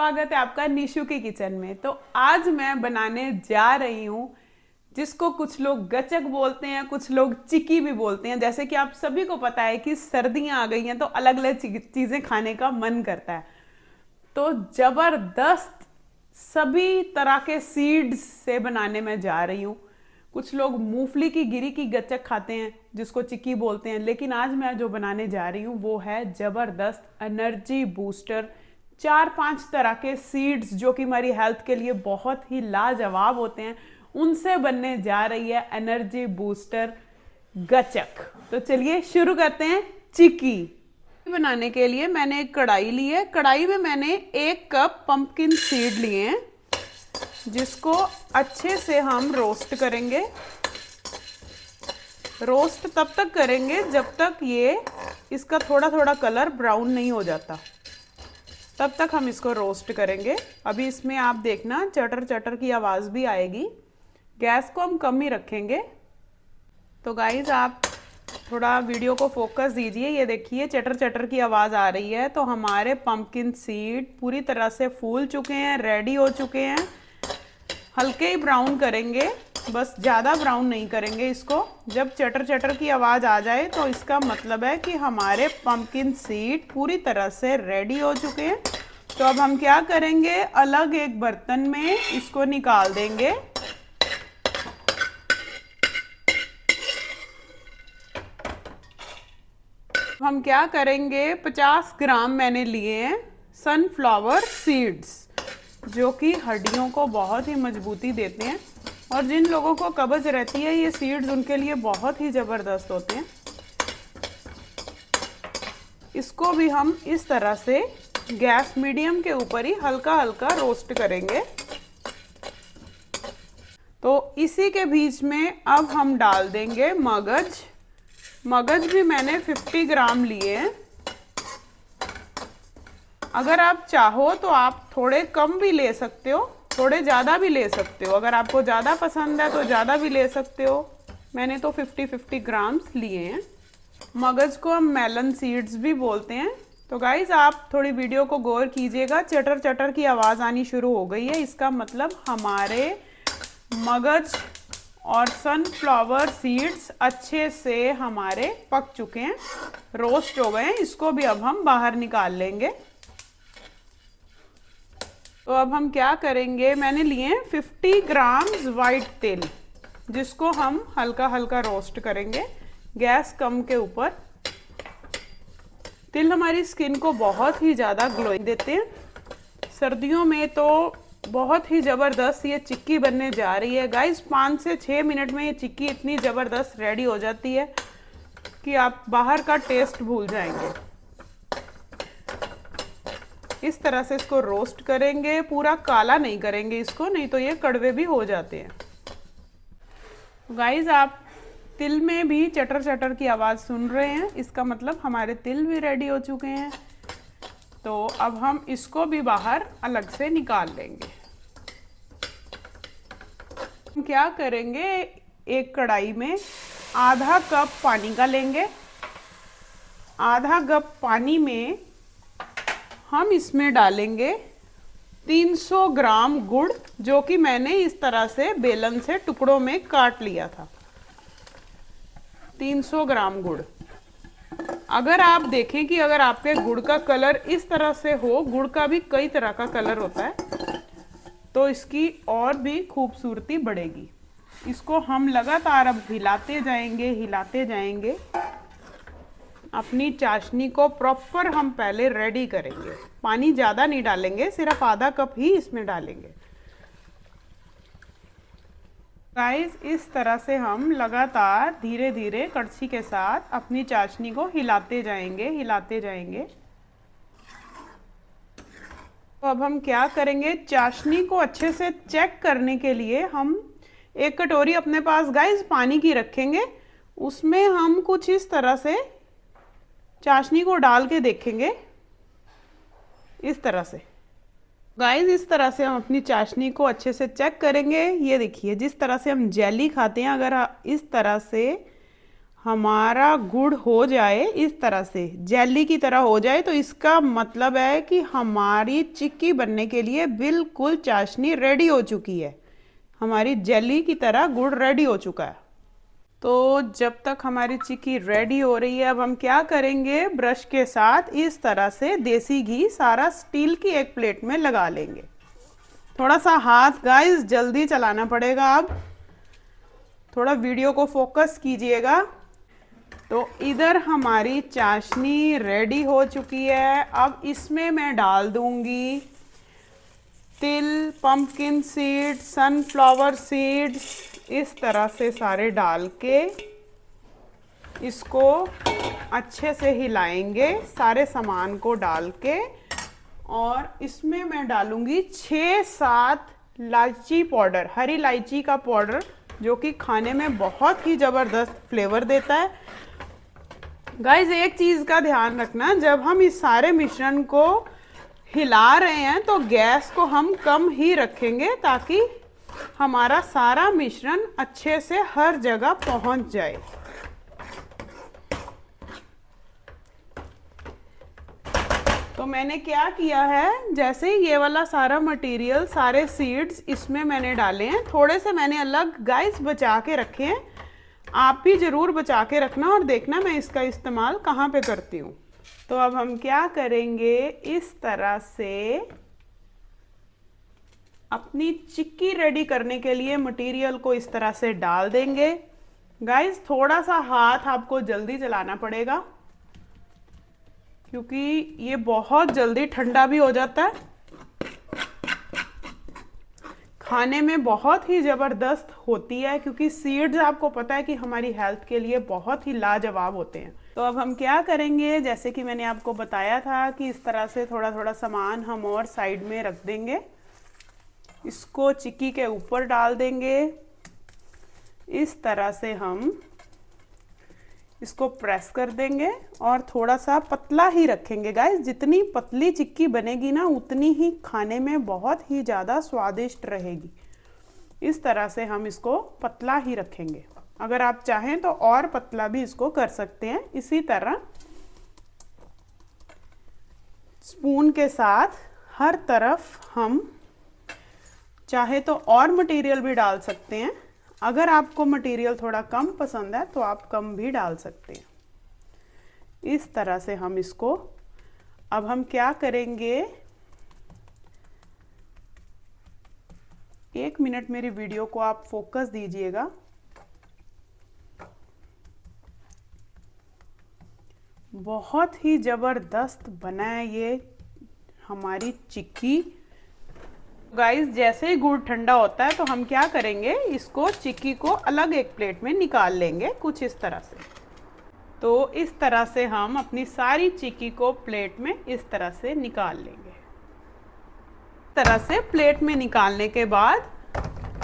स्वागत है आपका निशु की किचन में। तो आज मैं बनाने जा रही हूँ जिसको कुछ लोग गचक बोलते हैं, कुछ लोग चिक्की भी बोलते हैं। जैसे कि आप सभी को पता है कि सर्दियां आ गई हैं तो अलग अलग चीजें खाने का मन करता है। तो जबरदस्त सभी तरह के सीड्स से बनाने में जा रही हूँ। कुछ लोग मूंगफली की गिरी की गचक खाते हैं जिसको चिक्की बोलते हैं, लेकिन आज मैं जो बनाने जा रही हूँ वो है जबरदस्त एनर्जी बूस्टर। 4-5 तरह के सीड्स जो कि हमारी हेल्थ के लिए बहुत ही लाजवाब होते हैं, उनसे बनने जा रही है एनर्जी बूस्टर गचक। तो चलिए शुरू करते हैं चिक्की बनाने के लिए। मैंने एक कढ़ाई ली है। कढ़ाई में मैंने 1 कप पंपकिन सीड लिए हैं जिसको अच्छे से हम रोस्ट करेंगे। रोस्ट तब तक करेंगे जब तक ये इसका थोड़ा थोड़ा कलर ब्राउन नहीं हो जाता, तब तक हम इसको रोस्ट करेंगे। अभी इसमें आप देखना चटर चटर की आवाज़ भी आएगी। गैस को हम कम ही रखेंगे। तो गाइज आप थोड़ा वीडियो को फोकस दीजिए। ये देखिए चटर चटर की आवाज़ आ रही है। तो हमारे पंपकिन सीड पूरी तरह से फूल चुके हैं, रेडी हो चुके हैं। हल्के ही ब्राउन करेंगे, बस ज़्यादा ब्राउन नहीं करेंगे इसको। जब चटर चटर की आवाज़ आ जाए तो इसका मतलब है कि हमारे पंपकिन सीड पूरी तरह से रेडी हो चुके हैं। तो अब हम क्या करेंगे, अलग एक बर्तन में इसको निकाल देंगे। हम क्या करेंगे, 50 ग्राम मैंने लिए हैं सनफ्लावर सीड्स जो कि हड्डियों को बहुत ही मजबूती देते हैं, और जिन लोगों को कब्ज रहती है ये सीड्स उनके लिए बहुत ही ज़बरदस्त होते हैं। इसको भी हम इस तरह से गैस मीडियम के ऊपर ही हल्का हल्का रोस्ट करेंगे। तो इसी के बीच में अब हम डाल देंगे मगज। मगज भी मैंने 50 ग्राम लिए हैं। अगर आप चाहो तो आप थोड़े कम भी ले सकते हो, थोड़े ज़्यादा भी ले सकते हो। अगर आपको ज़्यादा पसंद है तो ज़्यादा भी ले सकते हो। मैंने तो 50-50 ग्राम्स लिए हैं। मगज को हम मेलन सीड्स भी बोलते हैं। तो गाइज आप थोड़ी वीडियो को गौर कीजिएगा। चटर चटर की आवाज़ आनी शुरू हो गई है, इसका मतलब हमारे मगज और सनफ्लावर सीड्स अच्छे से हमारे पक चुके हैं, रोस्ट हो गए हैं। इसको भी अब हम बाहर निकाल लेंगे। तो अब हम क्या करेंगे, मैंने लिए हैं 50 ग्राम्स वाइट तिल जिसको हम हल्का हल्का रोस्ट करेंगे गैस कम के ऊपर। तिल हमारी स्किन को बहुत ही ज़्यादा ग्लोइंग देते हैं। सर्दियों में तो बहुत ही ज़बरदस्त ये चिक्की बनने जा रही है गाइस। 5 से 6 मिनट में ये चिक्की इतनी ज़बरदस्त रेडी हो जाती है कि आप बाहर का टेस्ट भूल जाएंगे। इस तरह से इसको रोस्ट करेंगे, पूरा काला नहीं करेंगे इसको, नहीं तो ये कड़वे भी हो जाते हैं। गाइस आप तिल में भी चटर चटर की आवाज़ सुन रहे हैं, इसका मतलब हमारे तिल भी रेडी हो चुके हैं। तो अब हम इसको भी बाहर अलग से निकाल लेंगे। हम क्या करेंगे, एक कढ़ाई में आधा कप पानी का लेंगे। आधा कप पानी में हम इसमें डालेंगे 300 ग्राम गुड़ जो कि मैंने इस तरह से बेलन से टुकड़ों में काट लिया था। 300 ग्राम गुड़। अगर आप देखें कि अगर आपके गुड़ का कलर इस तरह से हो, गुड़ का भी कई तरह का कलर होता है, तो इसकी और भी खूबसूरती बढ़ेगी। इसको हम लगातार अब हिलाते जाएंगे, हिलाते जाएंगे। अपनी चाशनी को प्रॉपर हम पहले रेडी करेंगे। पानी ज़्यादा नहीं डालेंगे, सिर्फ आधा कप ही इसमें डालेंगे। गाइस इस तरह से हम लगातार धीरे धीरे कड़छी के साथ अपनी चाशनी को हिलाते जाएंगे, हिलाते जाएंगे। तो अब हम क्या करेंगे, चाशनी को अच्छे से चेक करने के लिए हम एक कटोरी अपने पास गाइस पानी की रखेंगे। उसमें हम कुछ इस तरह से चाशनी को डाल के देखेंगे, इस तरह से। गाइस इस तरह से हम अपनी चाशनी को अच्छे से चेक करेंगे। ये देखिए जिस तरह से हम जेली खाते हैं, अगर इस तरह से हमारा गुड़ हो जाए इस तरह से, जेली की तरह हो जाए, तो इसका मतलब है कि हमारी चिक्की बनने के लिए बिल्कुल चाशनी रेडी हो चुकी है। हमारी जेली की तरह गुड़ रेडी हो चुका है। तो जब तक हमारी चिक्की रेडी हो रही है, अब हम क्या करेंगे, ब्रश के साथ इस तरह से देसी घी सारा स्टील की एक प्लेट में लगा लेंगे। थोड़ा सा हाथ गाइस जल्दी चलाना पड़ेगा, अब थोड़ा वीडियो को फोकस कीजिएगा। तो इधर हमारी चाशनी रेडी हो चुकी है। अब इसमें मैं डाल दूंगी तिल, पंपकिन सीड, सनफ्लावर सीड्स, इस तरह से सारे डाल के इसको अच्छे से हिलाएंगे सारे सामान को डाल के। और इसमें मैं डालूंगी 6-7 इलायची पाउडर, हरी इलायची का पाउडर, जो कि खाने में बहुत ही ज़बरदस्त फ्लेवर देता है। गाइस एक चीज़ का ध्यान रखना, जब हम इस सारे मिश्रण को हिला रहे हैं तो गैस को हम कम ही रखेंगे, ताकि हमारा सारा मिश्रण अच्छे से हर जगह पहुंच जाए। तो मैंने क्या किया है, जैसे ही ये वाला सारा मटेरियल, सारे सीड्स इसमें मैंने डाले हैं, थोड़े से मैंने अलग गाइस बचा के रखे हैं। आप भी ज़रूर बचा के रखना और देखना मैं इसका इस्तेमाल कहाँ पे करती हूँ। तो अब हम क्या करेंगे, इस तरह से अपनी चिक्की रेडी करने के लिए मटेरियल को इस तरह से डाल देंगे। गाइस थोड़ा सा हाथ आपको जल्दी चलाना पड़ेगा, क्योंकि ये बहुत जल्दी ठंडा भी हो जाता है। खाने में बहुत ही ज़बरदस्त होती है, क्योंकि सीड्स आपको पता है कि हमारी हेल्थ के लिए बहुत ही लाजवाब होते हैं। तो अब हम क्या करेंगे, जैसे कि मैंने आपको बताया था कि इस तरह से थोड़ा थोड़ा सामान हम और साइड में रख देंगे। इसको चिक्की के ऊपर डाल देंगे। इस तरह से हम इसको प्रेस कर देंगे और थोड़ा सा पतला ही रखेंगे गाइस। जितनी पतली चिक्की बनेगी ना, उतनी ही खाने में बहुत ही ज़्यादा स्वादिष्ट रहेगी। इस तरह से हम इसको पतला ही रखेंगे। अगर आप चाहें तो और पतला भी इसको कर सकते हैं। इसी तरह स्पून के साथ हर तरफ हम चाहे तो और मटेरियल भी डाल सकते हैं। अगर आपको मटेरियल थोड़ा कम पसंद है तो आप कम भी डाल सकते हैं। इस तरह से हम इसको, अब हम क्या करेंगे, 1 मिनट मेरी वीडियो को आप फोकस दीजिएगा। बहुत ही ज़बरदस्त बना है ये हमारी चिक्की। गाइस जैसे ही गुड़ ठंडा होता है तो हम क्या करेंगे, इसको चिक्की को अलग एक प्लेट में निकाल लेंगे, कुछ इस तरह से। तो इस तरह से हम अपनी सारी चिक्की को प्लेट में इस तरह से निकाल लेंगे। इस तरह से प्लेट में निकालने के बाद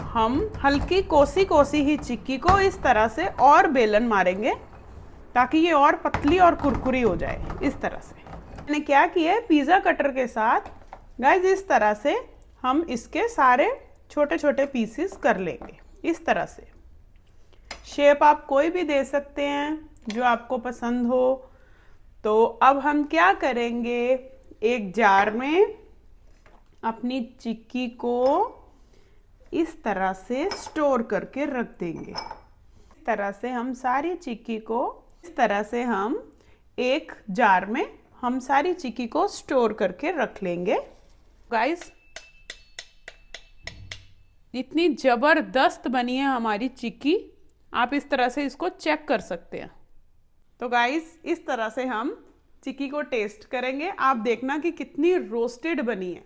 हम हल्की कोसी कोसी ही चिक्की को इस तरह से और बेलन मारेंगे, ताकि ये और पतली और कुरकुरी हो जाए। इस तरह से मैंने क्या किया है, पिज़्ज़ा कटर के साथ गाइस इस तरह से हम इसके सारे छोटे छोटे पीसेस कर लेंगे। इस तरह से शेप आप कोई भी दे सकते हैं जो आपको पसंद हो। तो अब हम क्या करेंगे, एक जार में अपनी चिक्की को इस तरह से स्टोर करके रख देंगे। इस तरह से हम सारी चिक्की को, इस तरह से हम एक जार में हम सारी चिक्की को स्टोर करके रख लेंगे। गाइस इतनी ज़बरदस्त बनी है हमारी चिक्की, आप इस तरह से इसको चेक कर सकते हैं। तो गाइस इस तरह से हम चिक्की को टेस्ट करेंगे, आप देखना कि कितनी रोस्टेड बनी है।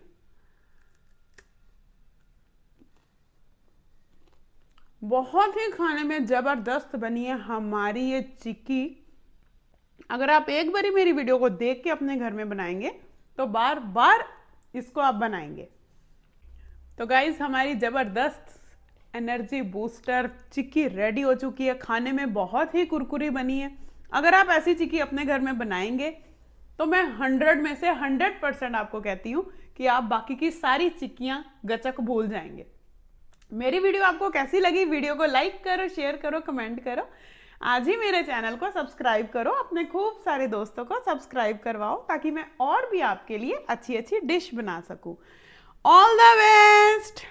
बहुत ही खाने में ज़बरदस्त बनी है हमारी ये चिक्की। अगर आप एक बारी मेरी वीडियो को देख के अपने घर में बनाएंगे तो बार बार इसको आप बनाएंगे। तो गाइस हमारी ज़बरदस्त एनर्जी बूस्टर चिक्की रेडी हो चुकी है, खाने में बहुत ही कुरकुरी बनी है। अगर आप ऐसी चिक्की अपने घर में बनाएंगे तो मैं 100 में से 100% आपको कहती हूँ कि आप बाकी की सारी चिक्कियाँ गचक भूल जाएंगे। मेरी वीडियो आपको कैसी लगी, वीडियो को लाइक करो, शेयर करो, कमेंट करो। आज ही मेरे चैनल को सब्सक्राइब करो, अपने खूब सारे दोस्तों को सब्सक्राइब करवाओ ताकि मैं और भी आपके लिए अच्छी अच्छी डिश बना सकूं। All the best.